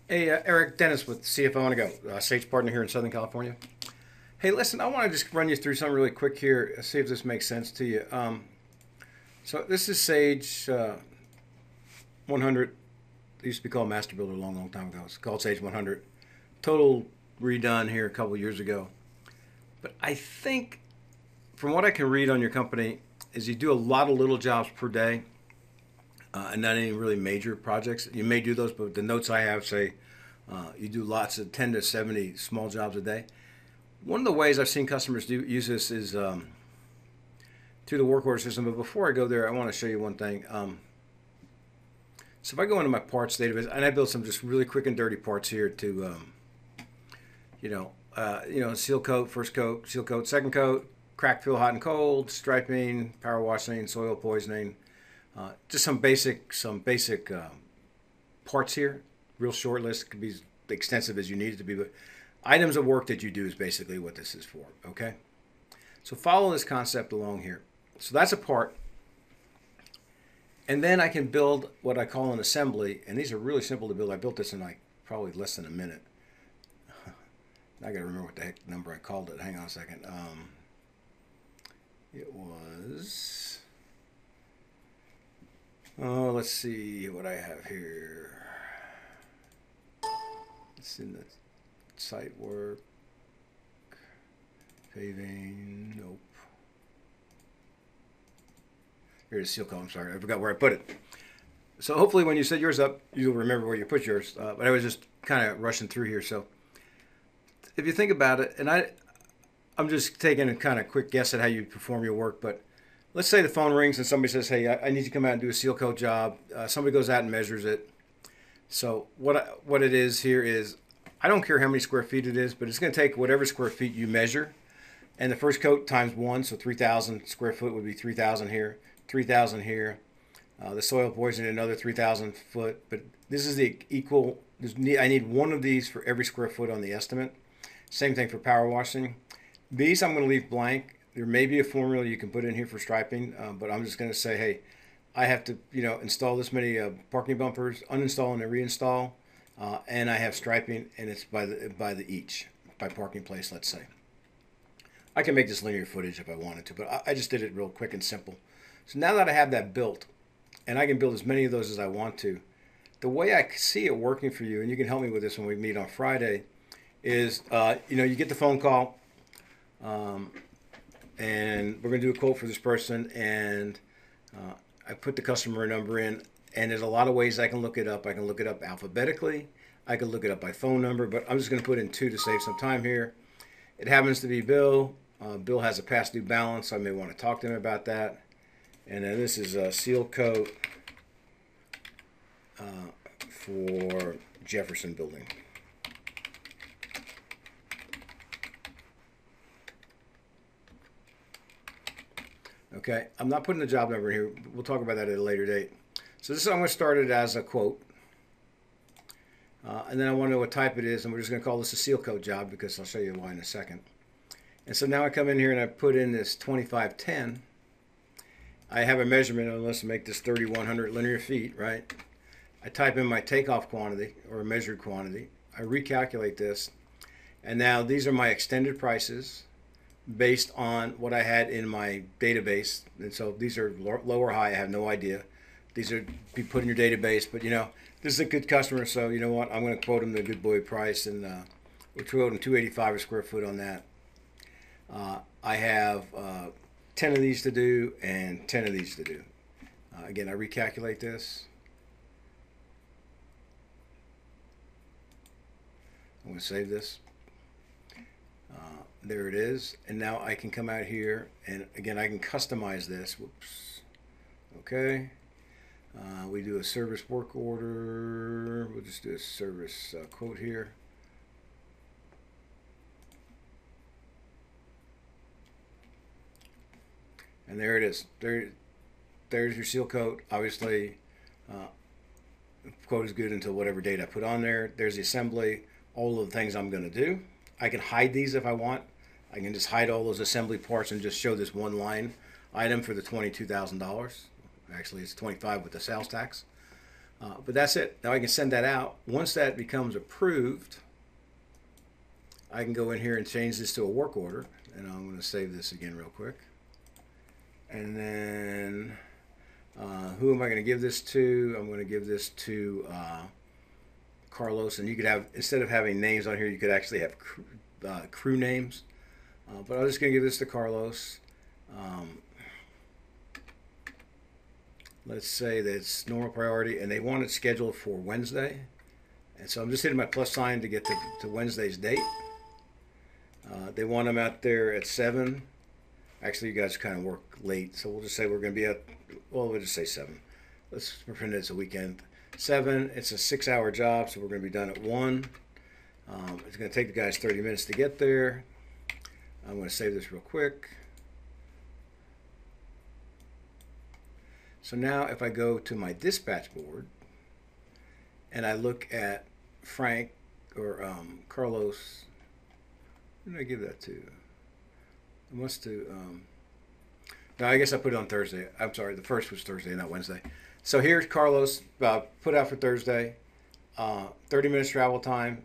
Hey, Eric Dennis with CFO on a Go, Sage partner here in Southern California. Hey, listen, I want to just run you through something really quick here, see if this makes sense to you. So this is Sage 100. It used to be called Master Builder a long, long time ago. It's called Sage 100. Total redone here a couple years ago. But I think, from what I can read on your company, is you do a lot of little jobs per day, and not any really major projects. You may do those, but the notes I have say you do lots of 10 to 70 small jobs a day. One of the ways I've seen customers use this is through the work order system. But before I go there, I want to show you one thing. So if I go into my parts database, and I build some just really quick and dirty parts here to, seal coat, first coat, seal coat, second coat, crack fill, hot and cold, striping, power washing, soil poisoning, just some basic parts here. Real short list, could be as extensive as you need it to be, but items of work that you do is basically what this is for. Okay, so follow this concept along here. So that's a part, and then I can build what I call an assembly, and these are really simple to build. I built this in like probably less than a minute. I gotta remember what the heck number I called it. Hang on a second. It was. Oh, let's see what I have here. It's in the site work, paving. Nope. Here's seal coat. I'm sorry, I forgot where I put it. So hopefully, when you set yours up, you'll remember where you put yours. But I was just kind of rushing through here. So if you think about it, and I'm just taking a kind of quick guess at how you perform your work, but let's say the phone rings and somebody says, "Hey, I need you to come out and do a seal coat job." Somebody goes out and measures it. So what it is here is, I don't care how many square feet it is, but it's going to take whatever square feet you measure, and the first coat times 1, so 3,000 square foot would be 3,000 here, 3,000 here. The soil poisoning another 3,000 foot, but this is the equal. I need one of these for every square foot on the estimate. Same thing for power washing. These I'm going to leave blank. There may be a formula you can put in here for striping, but I'm just going to say, hey, I have to, install this many parking bumpers, uninstall and reinstall, and I have striping, and it's by parking place, let's say. I can make this linear footage if I wanted to, but I just did it real quick and simple. So now that I have that built, and I can build as many of those as I want to, the way I see it working for you, and you can help me with this when we meet on Friday, is you get the phone call, and we're going to do a quote for this person, and I put the customer number in, and there's a lot of ways I can look it up. I can look it up alphabetically. I can look it up by phone number, but I'm just going to put in 2 to save some time here. It happens to be Bill. Bill has a past due balance, so I may want to talk to him about that. And then this is a seal coat for Jefferson Building. Okay, I'm not putting the job number here. We'll talk about that at a later date. So this is, I'm going to start it as a quote. And then I want to know what type it is, and we're just going to call this a seal coat job because I'll show you why in a second. And so now I come in here and I put in this 2510. I have a measurement, and let's make this 3,100 linear feet, right? I type in my takeoff quantity or measured quantity. I recalculate this, and now these are my extended prices based on what I had in my database. And so these are low or high, I have no idea. These are be put in your database, but this is a good customer, so you know what? I'm going to quote him the good boy price, and we're quoting $285 a square foot on that. I have 10 of these to do and 10 of these to do. Again, I recalculate this. I'm going to save this. There it is, and now I can come out here, and again I can customize this. Whoops. Okay. We do a service work order. We'll just do a service quote here. And there it is. There's your seal coat. Obviously, quote is good until whatever date I put on there. There's the assembly. All of the things I'm going to do. I can hide these if I want. I can just hide all those assembly parts and just show this one line item for the $22,000. Actually, it's $25,000 with the sales tax. But that's it. Now I can send that out. Once that becomes approved, I can go in here and change this to a work order. And I'm going to save this again real quick. And then who am I going to give this to? I'm going to give this to Carlos. And you could have, instead of having names on here, you could actually have crew names. But I'm just going to give this to Carlos. Let's say that it's normal priority, and they want it scheduled for Wednesday. And so I'm just hitting my plus sign to get to Wednesday's date. They want them out there at 7. Actually, you guys kind of work late, so we'll just say we're going to be at, well, we'll just say 7. Let's pretend it's a weekend. 7, it's a 6-hour job, so we're going to be done at 1. It's going to take the guys 30 minutes to get there. I'm going to save this real quick. So now if I go to my dispatch board and I look at Frank or Carlos, who did I give that to? I must have, no, I guess I put it on Thursday. I'm sorry, the first was Thursday, not Wednesday. So here's Carlos, put out for Thursday, 30 minutes travel time.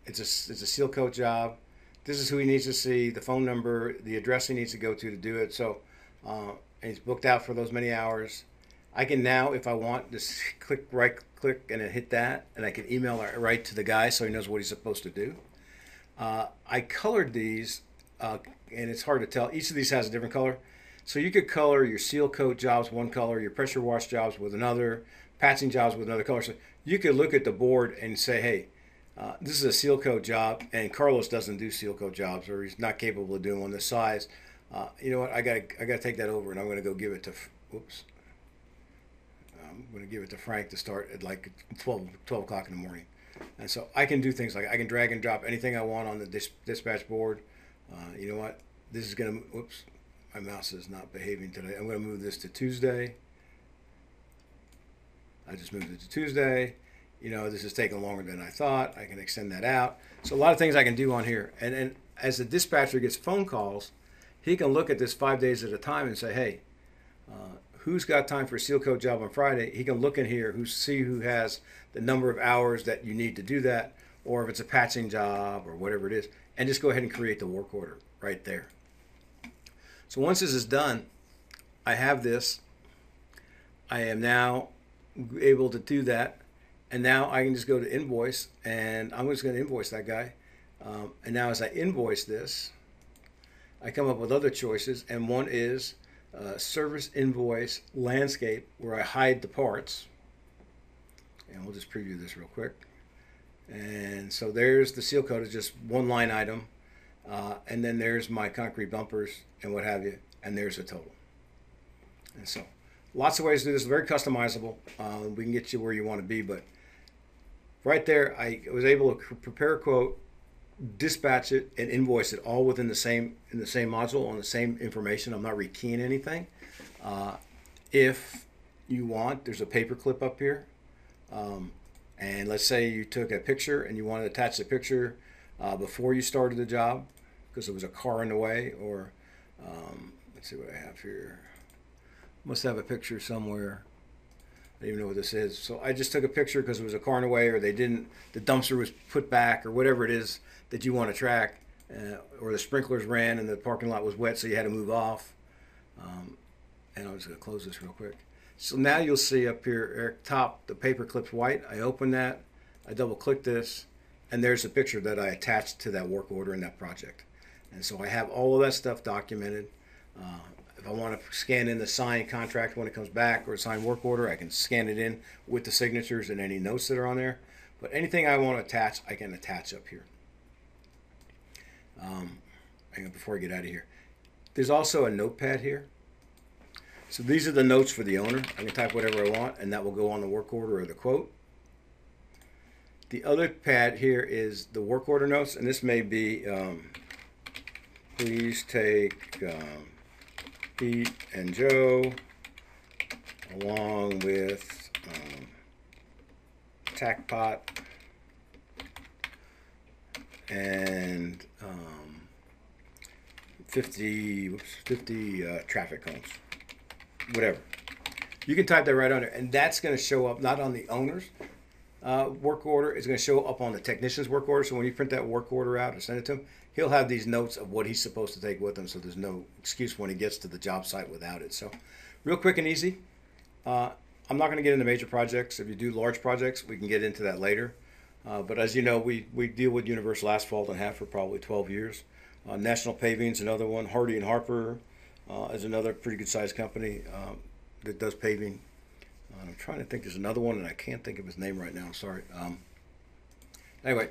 It's a seal coat job. This is who he needs to see, the phone number, the address he needs to go to do it. So, and he's booked out for those many hours. I can now, if I want, just right click and then hit that, and I can email it right to the guy so he knows what he's supposed to do. I colored these, and it's hard to tell. Each of these has a different color. So you could color your seal coat jobs one color, your pressure wash jobs with another, patching jobs with another color. So you could look at the board and say, hey, this is a seal coat job, and Carlos doesn't do seal coat jobs, or he's not capable of doing one this size. You know what? I gotta take that over, and I'm gonna go give it to. Whoops. I'm gonna give it to Frank to start at like 12 o'clock in the morning, and so I can do things like I can drag and drop anything I want on the dispatch board. You know what? This is gonna. Whoops. My mouse is not behaving today. I'm gonna move this to Tuesday. I just moved it to Tuesday. You know, this is taking longer than I thought. I can extend that out. So a lot of things I can do on here. And as the dispatcher gets phone calls, he can look at this 5 days at a time and say, hey, who's got time for a seal coat job on Friday? He can look in here, see who has the number of hours that you need to do that, or if it's a patching job or whatever it is, and just go ahead and create the work order right there. So once this is done, I have this. I am now able to do that. And now I can just go to invoice, and I'm just going to invoice that guy. And now as I invoice this, I come up with other choices, and one is service invoice landscape, where I hide the parts. And we'll just preview this real quick. And so there's the seal coat, is just one line item. And then there's my concrete bumpers and what have you, and there's a total. And so lots of ways to do this, very customizable. We can get you where you want to be, but right there, I was able to prepare a quote, dispatch it, and invoice it all within the same module on the same information. I'm not rekeying anything. If you want, there's a paper clip up here, and let's say you took a picture and you want to attach the picture before you started the job because there was a car in the way, or let's see what I have here. Must have a picture somewhere. I don't even know what this is. So I just took a picture because there was a car in the way, or the dumpster was put back, or whatever it is that you want to track, or the sprinklers ran and the parking lot was wet, so you had to move off. And I'm just going to close this real quick. So now you'll see up here at top, the paper clip's white. I open that, I double click this, and there's a picture that I attached to that work order in that project. And so I have all of that stuff documented. If I want to scan in the signed contract when it comes back, or a signed work order, I can scan it in with the signatures and any notes that are on there. But anything I want to attach, I can attach up here. Hang on, before I get out of here, there's also a notepad here. So these are the notes for the owner. I can type whatever I want, and that will go on the work order or the quote. The other pad here is the work order notes, and this may be, please take Pete and Joe along with tack pot and 50 traffic cones, whatever. You can type that right under, and that's going to show up not on the owner's work order. It's going to show up on the technician's work order. So when you print that work order out and send it to him, he'll have these notes of what he's supposed to take with him. So there's no excuse when he gets to the job site without it. So real quick and easy. I'm not going to get into major projects. If you do large projects, we can get into that later. But as you know, we deal with Universal Asphalt and have for probably 12 years. National Paving is another one. Hardy and Harper is another pretty good sized company that does paving. I'm trying to think. There's another one, and I can't think of his name right now. Sorry. Anyway,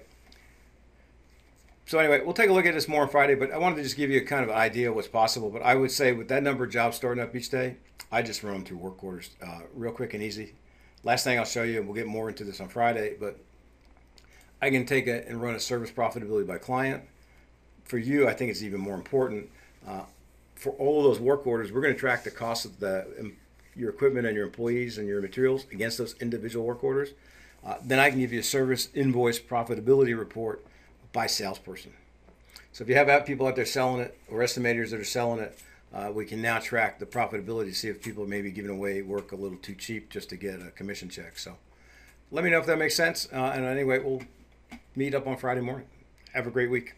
we'll take a look at this more on Friday. But I wanted to just give you a kind of idea of what's possible. But I would say with that number of jobs starting up each day, I just run them through work orders, real quick and easy. Last thing I'll show you, and we'll get more into this on Friday, but I can take it and run a service profitability by client. For you, I think it's even more important. For all of those work orders, we're going to track the cost of your equipment and your employees and your materials against those individual work orders. Then I can give you a service invoice profitability report by salesperson. So if you have people out there selling it or estimators that are selling it, we can now track the profitability to see if people may be giving away work a little too cheap just to get a commission check. So let me know if that makes sense. And anyway, we'll meet up on Friday morning. Have a great week.